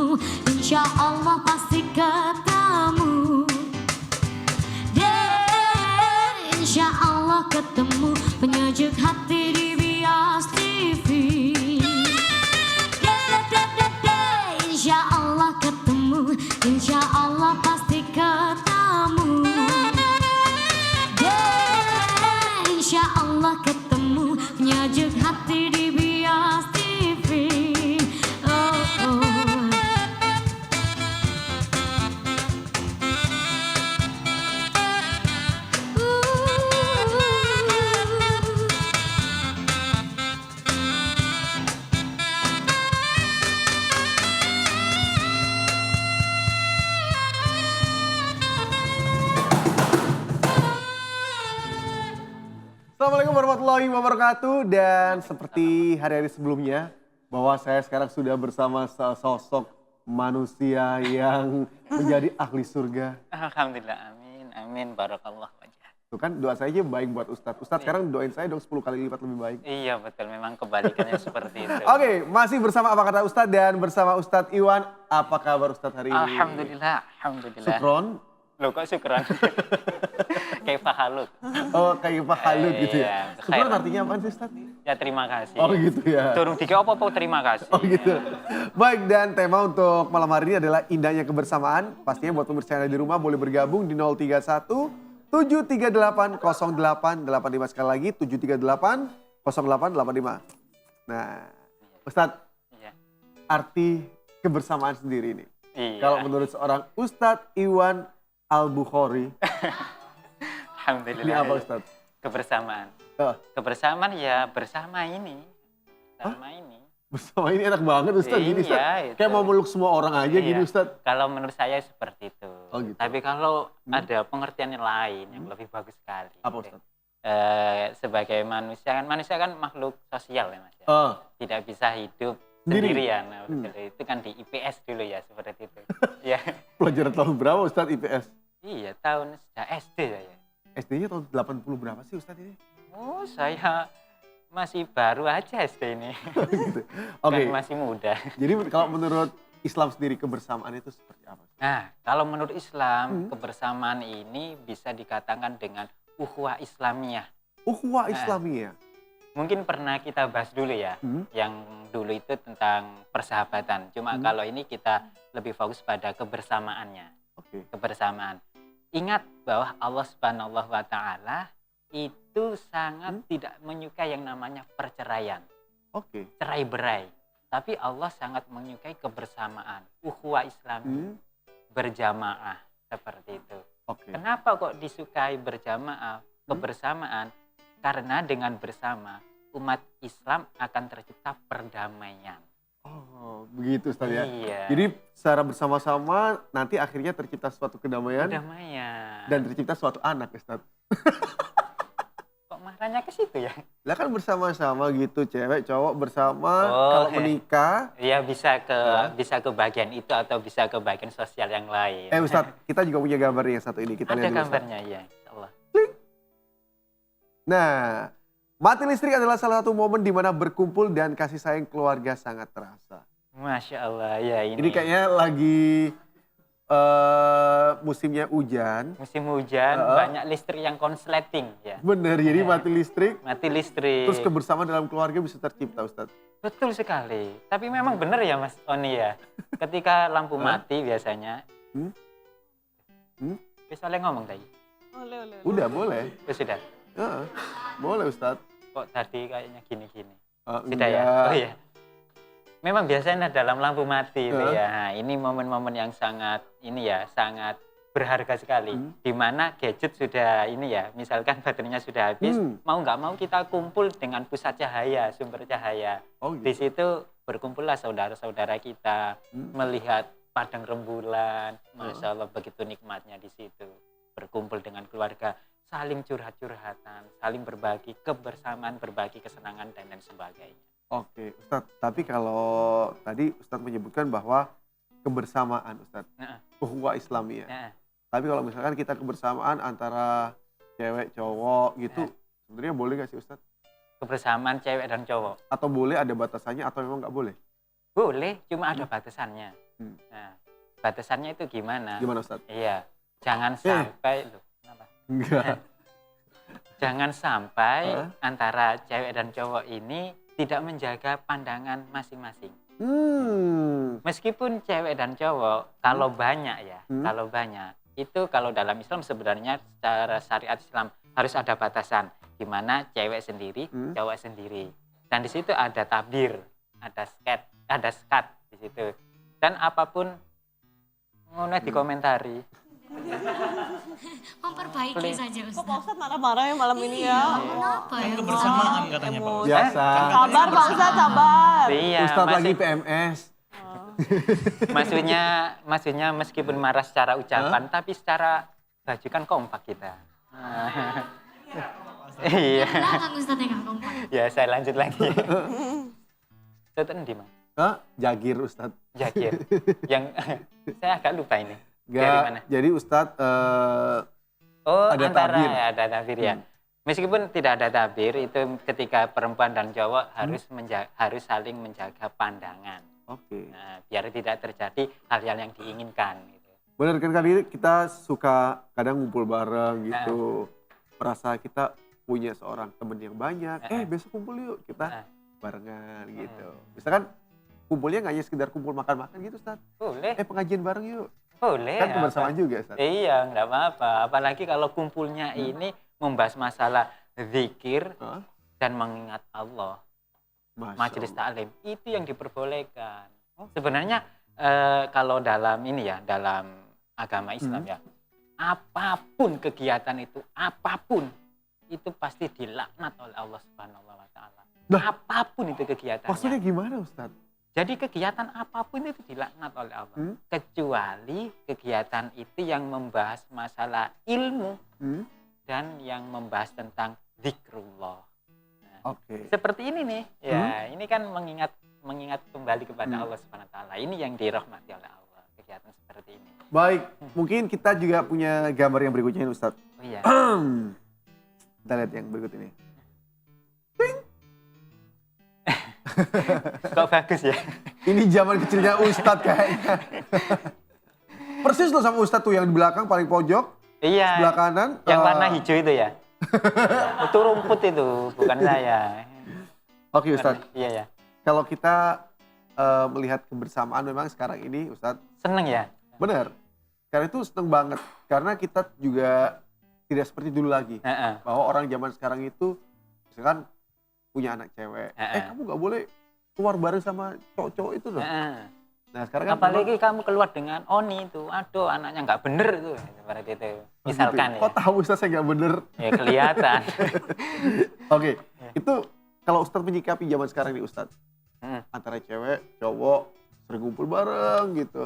ketemu, insya Allah pasti ketemu. Dan insya Allah ketemu, penyejuk hati di Bias TV. Insya Allah ketemu, insya Allah pasti ketemu. Insya Allah ketemu, penyejuk hati di Bias TV. Oh, oh. Assalamualaikum warahmatullahi wabarakatuh, dan seperti hari-hari sebelumnya bahwa saya sekarang sudah bersama sosok manusia yang menjadi ahli surga. Alhamdulillah, amin, amin, barakallah wajah. Tuh kan doa saya aja baik buat Ustadz. Ustadz sekarang doain saya dong 10 kali lipat lebih baik. Iya betul, memang kebalikannya seperti itu. Oke, masih bersama Apa Kata Ustadz dan bersama Ustadz Iwan. Apa kabar Ustadz hari ini? Alhamdulillah, alhamdulillah. Sukron? Loh kok syukron? Kayak fahalut. Oh, kayak Pak Halut gitu ya. Iya, Sukron khairan. artinya apa sih Ustadz? Ya terima kasih. Oh gitu ya. Turun tiga apa terima kasih. Oh gitu. Baik, dan tema untuk malam hari ini adalah indahnya kebersamaan. Pastinya buat pemirsa yang ada di rumah boleh bergabung di 031 738 0885. Sekali lagi 738 0885. Nah, Ustadz, Iya. arti kebersamaan sendiri ini. Iya. Kalau menurut seorang Ustadz Iwan Al-Bukhari, Alhamdulillah. ini apa Ustadz? Kebersamaan. Oh, Kebersamaan ya bersama ini. Bersama ini. bersama ini enak banget Ustadz. Gini Ustadz. Iya, itu. Kayak mau meluk semua orang aja Iya. gini Ustadz. Kalau menurut saya seperti itu. Oh, gitu. Tapi kalau ada pengertian yang lain yang lebih bagus sekali. Apa Ustadz? Sebagai manusia kan makhluk sosial ya Mas ya. Oh, Tidak bisa hidup Sendiri? sendirian. Nah, betul. Itu kan di IPS dulu ya seperti itu. Ya. pelajaran tahun berapa Ustadz IPS? Iya, tahun sejak SD saya. SD-nya tahun 80 berapa sih Ustadz ini? Oh, saya masih baru aja SD ini. Gitu. Oke, Kan masih muda. jadi kalau menurut Islam sendiri kebersamaan itu seperti apa? Nah, kalau menurut Islam, kebersamaan ini bisa dikatakan dengan ukhuwah Islamiyah. Ukhuwah Islamiyah. Mungkin pernah kita bahas dulu ya, yang dulu itu tentang persahabatan. Cuma kalau ini kita lebih fokus pada kebersamaannya, Oke. kebersamaan. Ingat bahwa Allah Subhanahu wa Ta'ala itu sangat tidak menyukai yang namanya perceraian, Oke. cerai-berai. Tapi Allah sangat menyukai kebersamaan, ukhuwah Islam, berjamaah seperti itu. Oke. Kenapa kok disukai berjamaah, kebersamaan? Karena dengan bersama umat Islam akan tercipta perdamaian. Oh, begitu Ustadz ya. Iya. Jadi secara bersama-sama nanti akhirnya tercipta suatu kedamaian Perdamaian. dan tercipta suatu anak Ustadz. Kok marahnya ke situ ya? Lah kan bersama-sama gitu, cewek cowok bersama Oh, kalau menikah. Iya bisa ke bagian itu atau bisa ke bagian sosial yang lain. Ustadz, kita juga punya gambar yang satu ini. Kita Ada lihat dulu, Ustadz. gambarnya ya, insyaallah. Nah, mati listrik adalah salah satu momen di mana berkumpul dan kasih sayang keluarga sangat terasa. Masya Allah ya ini. Ini kayaknya lagi musimnya hujan. Musim hujan banyak listrik yang konsleting ya. Bener, jadi mati listrik. Mati listrik. Terus kebersamaan dalam keluarga bisa tercipta, Ustadz. Betul sekali. Tapi memang benar ya Mas Oni ya. Ketika lampu mati biasanya. Bisa ngomong tadi. Udah, boleh. Oh, sudah. Heeh, boleh, Ustadz. Kok tadi kayaknya gini-gini. Sudah Enggak. ya. Oh iya. Memang biasanya dalam lampu mati itu ya. Nah, ini momen-momen yang sangat sangat berharga sekali. Di mana gadget sudah ini ya, misalkan baterainya sudah habis, mau nggak mau kita kumpul dengan pusat cahaya, sumber cahaya. Oh, gitu. Di situ berkumpullah saudara-saudara kita melihat padang rembulan. Masya Allah begitu nikmatnya di situ. Berkumpul dengan keluarga, saling curhat-curhatan, saling berbagi kebersamaan, berbagi kesenangan dan lain sebagainya. Oke, Ustadz. Tapi kalau tadi Ustadz menyebutkan bahwa kebersamaan, Ustadz, ukhuwah Islamiyah. Tapi kalau misalkan kita kebersamaan antara cewek, cowok gitu, sebenarnya boleh nggak sih Ustadz? Kebersamaan cewek dan cowok. Atau boleh ada batasannya atau memang nggak boleh? Boleh, cuma ada batasannya. Hmm. Nah, batasannya itu gimana? Gimana Ustadz? Iya, jangan sampai, loh, kenapa? Enggak. Jangan sampai Hah? antara cewek dan cowok ini tidak menjaga pandangan masing-masing. Meskipun cewek dan cowok, kalau banyak ya, kalau banyak, itu kalau dalam Islam sebenarnya secara syariat Islam harus ada batasan, di mana cewek sendiri, cowok sendiri. Dan di situ ada tabir, ada skat di situ. Dan apapun ngono dikomentari. Memperbaiki Boleh. saja Kok Pak Ustaz. Ustadz marah-marah ya malam ini ya? Kenapa ya? Kebersamaan katanya Pak. Emosi. Biasa. Sabar Pak Ustadz, sabar. Iya, Ustadz lagi maksud- PMS. maksudnya meskipun marah secara ucapan, tapi secara baju kan kompak kita. Iya. Belakang Ustaz yang nggak kompak. Ya, saya lanjut lagi. Ustadz di mana? Hah? Jagir Ustadz. Jakir. Yang saya agak lupa ini. Dari Enggak. mana? Jadi Ustadz Oh, ada antara tabir. ya, ada tabir ya. Meskipun tidak ada tabir, itu ketika perempuan dan cowok harus saling menjaga pandangan. oke. Nah, biar tidak terjadi hal-hal yang diinginkan. Gitu. Benar kan kali ini kita suka kadang ngumpul bareng gitu. Merasa kita punya seorang temen yang banyak. Besok kumpul yuk kita barengan gitu. Misalkan kumpulnya nggak hanya sekedar kumpul makan-makan gitu Ustaz. Boleh, Pengajian bareng yuk. boleh. Kan kebersamaan apa. juga Ustaz. Iya, nggak apa-apa. Apalagi kalau kumpulnya ini membahas masalah zikir Hah? dan mengingat Allah. Masya Majelis Allah. taklim itu yang diperbolehkan. Sebenarnya kalau dalam ini ya, dalam agama Islam ya, apapun kegiatan itu pasti dilaknat oleh Allah Subhanahu wa taala. Lah. Apapun itu kegiatannya. Maksudnya gimana Ustaz? Jadi kegiatan apapun itu dilaknat oleh Allah. Kecuali kegiatan itu yang membahas masalah ilmu dan yang membahas tentang zikrullah. Oke. Seperti ini nih, ya ini kan mengingat kembali kepada Allah Subhanahu Wa Taala. Ini yang dirahmati oleh Allah, kegiatan seperti ini. Baik, mungkin kita juga punya gambar yang berikutnya ini Ustaz. Oh iya. Kita lihat yang berikut ini. Kok bagus ya? Ini zaman kecilnya Ustadz kayaknya. Persis loh sama Ustadz tuh yang di belakang paling pojok, Iya. sebelah kanan. Yang warna hijau itu ya? Itu rumput itu, bukan saya. Oke Ustadz, Iya ya. kalau kita melihat kebersamaan memang sekarang ini Ustadz, Seneng ya? benar. Karena itu seneng banget, karena kita juga tidak seperti dulu lagi. Heeh. Bahwa orang zaman sekarang itu, misalkan punya anak cewek, kamu nggak boleh keluar bareng sama cowok-cowok itu loh. Heeh. Nah sekarang kan Apalagi kamu keluar dengan Oni itu, aduh anaknya nggak bener itu, seperti itu. Misalkan ya, kok tahu Ustadz saya nggak bener? ya kelihatan. Oke, itu kalau Ustadz menyikapi zaman sekarang nih Ustadz, antara cewek, cowok, sering ngumpul bareng gitu.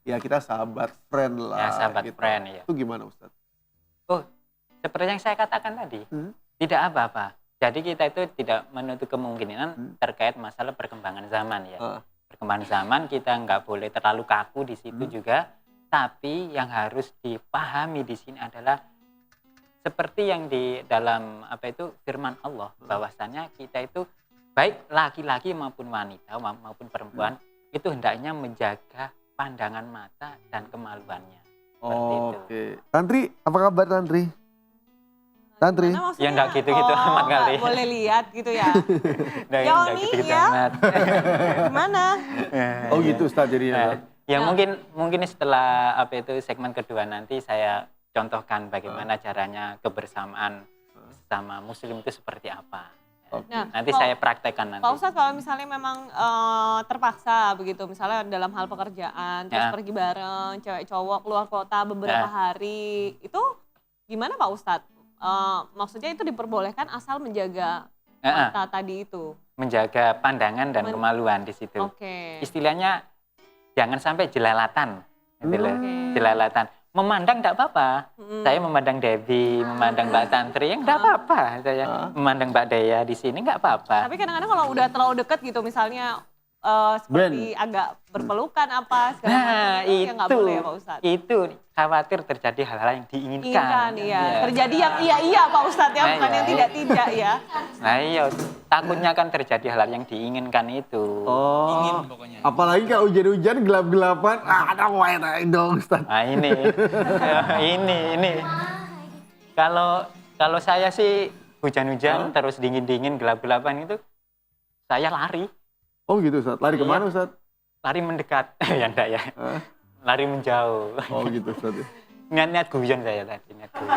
Ya kita sahabat, friend lah. Ya, sahabat gitu. friend, ya. Itu gimana Ustadz? Oh, seperti yang saya katakan tadi, tidak apa-apa. Jadi kita itu tidak menutup kemungkinan terkait masalah perkembangan zaman ya. Perkembangan zaman kita nggak boleh terlalu kaku di situ juga, tapi yang harus dipahami di sini adalah seperti yang di dalam firman Allah, bahwasanya kita itu baik laki-laki maupun wanita maupun perempuan itu hendaknya menjaga pandangan mata dan kemaluannya. Seperti itu. Oke. Tantri, apa kabar Tantri? Tantri? Gimana maksudnya? Ya nggak gitu-gitu amat kali. nggak boleh lihat gitu ya. Nah, Ya, nggak Oni, gitu-gitu ya. amat. Gimana? Oh gitu Ustadz jadinya. Nah, Ustadz? ya mungkin setelah segmen kedua nanti saya contohkan bagaimana caranya kebersamaan sama muslim itu seperti apa. Nah, Nanti kalau- saya praktekkan nanti. Pak Ustadz kalau misalnya memang terpaksa begitu, misalnya dalam hal pekerjaan, terus Ya. pergi bareng, cewek cowok keluar kota beberapa Ya. hari, itu gimana Pak Ustadz? Maksudnya itu diperbolehkan asal menjaga mata tadi itu. Menjaga pandangan dan kemaluan di situ. Oke. Istilahnya jangan sampai jelalatan. Gitu loh. Oke. Jelalatan. Memandang tidak apa-apa. Saya memandang Devi, memandang Mbak Tantri, yang tidak apa-apa. Saya memandang Mbak Dea di sini nggak apa-apa. Tapi kadang-kadang kalau udah terlalu deket gitu, misalnya seperti agak berpelukan apa segala Nah, macam itu, yang nggak boleh ya Pak Ustadz. itu khawatir terjadi hal-hal yang diinginkan. Inginkan, iya. Iya. Terjadi yang iya Pak Ustadz ya, Nah, bukan iya. yang tidak ya. Nah iya, takutnya kan terjadi hal yang diinginkan itu. Oh, apalagi kalau hujan-hujan gelap-gelapan, ada wae dong Ustaz. Nah ini, ini. Kalau saya sih hujan-hujan terus dingin-dingin gelap-gelapan itu, saya lari. Oh gitu Ustaz, lari kemana Iya. Ustaz? Lari mendekat, ya enggak ya. Lari menjauh. Oh gitu Ustaz. Niat-niat guyon saya tadi, niat guyon.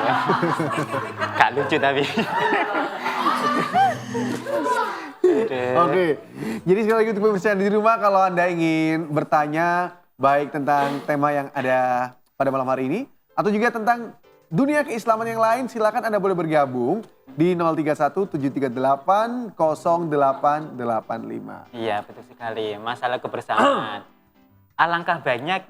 Gak lucu tapi. Aduh. Oke, jadi sekali lagi untuk pemirsa di rumah, kalau Anda ingin bertanya baik tentang tema yang ada pada malam hari ini, atau juga tentang dunia keislaman yang lain, silakan Anda boleh bergabung di 031 738 0885. Iya betul sekali, masalah kebersamaan. Alangkah baiknya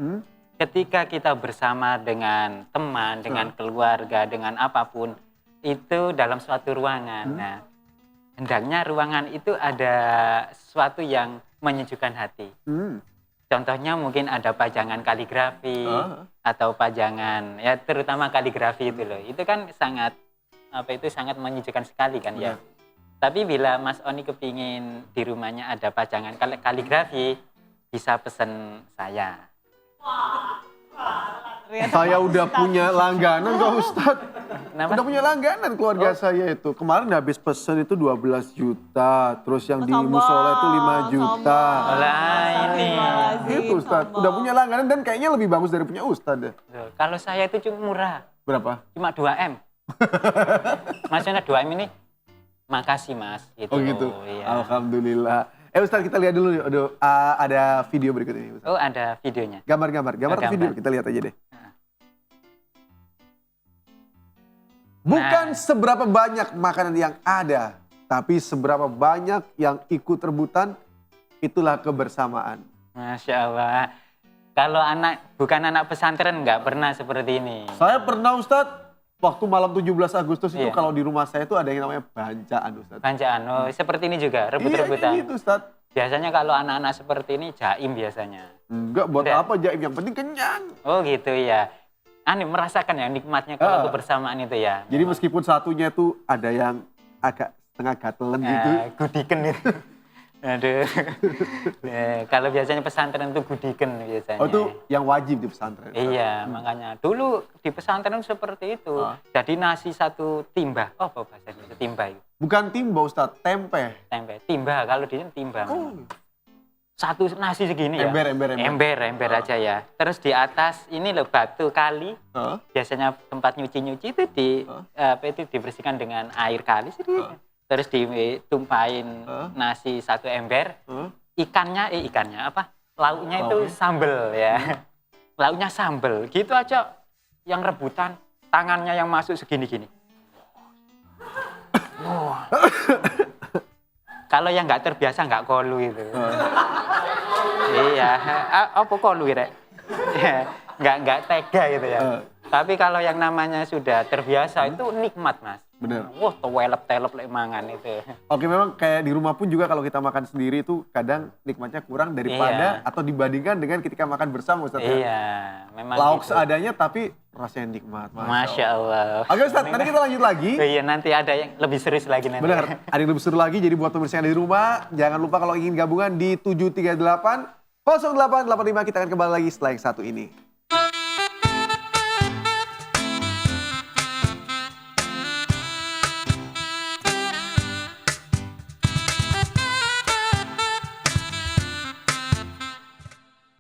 ketika kita bersama dengan teman, dengan keluarga, dengan apapun, itu dalam suatu ruangan. Nah, hendaknya ruangan itu ada sesuatu yang menyejukkan hati. Contohnya mungkin ada pajangan kaligrafi atau pajangan, ya terutama kaligrafi itu loh. Itu kan sangat sangat menyejukkan sekali kan ya. Tapi bila Mas Oni kepingin di rumahnya ada pajangan kaligrafi, bisa pesen saya. Saya udah punya langganan kok Ustaz. Kenapa? Udah punya langganan keluarga saya itu. Kemarin habis pesen itu 12 juta, terus yang di musola itu 5 juta. Lah ini. Gitu Ustaz, udah punya langganan dan kayaknya lebih bagus dari punya Ustaz deh. Loh, kalau saya itu cuma murah, Berapa? cuma 2M. Maksudnya 2M ini, makasih Mas. Gitu. Oh gitu, Iya. Alhamdulillah. Ustaz kita lihat dulu, aduh, ada video berikut ini Ustaz. Oh ada videonya. Gambar atau video, kita lihat aja deh. Bukan seberapa banyak makanan yang ada, tapi seberapa banyak yang ikut rebutan, itulah kebersamaan. Masya Allah. Kalau bukan anak pesantren nggak pernah seperti ini. Saya pernah Ustadz, waktu malam 17 Agustus itu Iya. kalau di rumah saya itu ada yang namanya bancaan Ustadz. Bancaan, oh, seperti ini juga, Iya rebut-rebutan. kayak gitu Ustadz. Biasanya kalau anak-anak seperti ini jaim biasanya. Enggak, buat Enggak. apa jaim, yang penting kenyang. Oh gitu ya. Aneh merasakan ya nikmatnya kalau kebersamaan itu ya. Jadi meskipun satunya itu ada yang agak setengah gatelan gitu. Gudiken itu. Aduh. Kalau biasanya pesantren itu gudiken biasanya. Oh itu yang wajib di pesantren. Iya, makanya dulu di pesantren seperti itu. Jadi nasi satu timba. Oh, apa bahasanya itu timba itu? Bukan timba Ustadz, tempe. Tempe. Timba, kalau di sini timba. Oh. Satu nasi segini ya. Ember aja ya. Terus di atas ini loh batu kali. Biasanya tempat nyuci-nyuci itu itu dibersihkan dengan air kali sedikit. Terus ditumpahin nasi satu ember. Ikannya apa? Lauknya itu sambel ya. Lauknya sambel. Gitu aja yang rebutan, tangannya yang masuk segini-gini. Kalau yang nggak terbiasa nggak kolu itu. Iya, apa kolu rek? Nggak tega gitu ya. Tapi kalau yang namanya sudah terbiasa itu nikmat Mas. Bener. Wah, telep lek mangan itu. Oke, memang kayak di rumah pun juga kalau kita makan sendiri itu kadang nikmatnya kurang daripada atau dibandingkan dengan ketika makan bersama Ustadz. Iya, memang Lauk gitu. seadanya tapi rasanya nikmat. Masya Allah. Oke Ustadz, nanti kita lanjut lagi. Iya, nanti ada yang lebih serius lagi nanti. Benar, ada yang lebih seru lagi. Jadi buat pemirsa yang ada di rumah, jangan lupa kalau ingin gabungan di 738 0885, kita akan kembali lagi setelah yang satu ini.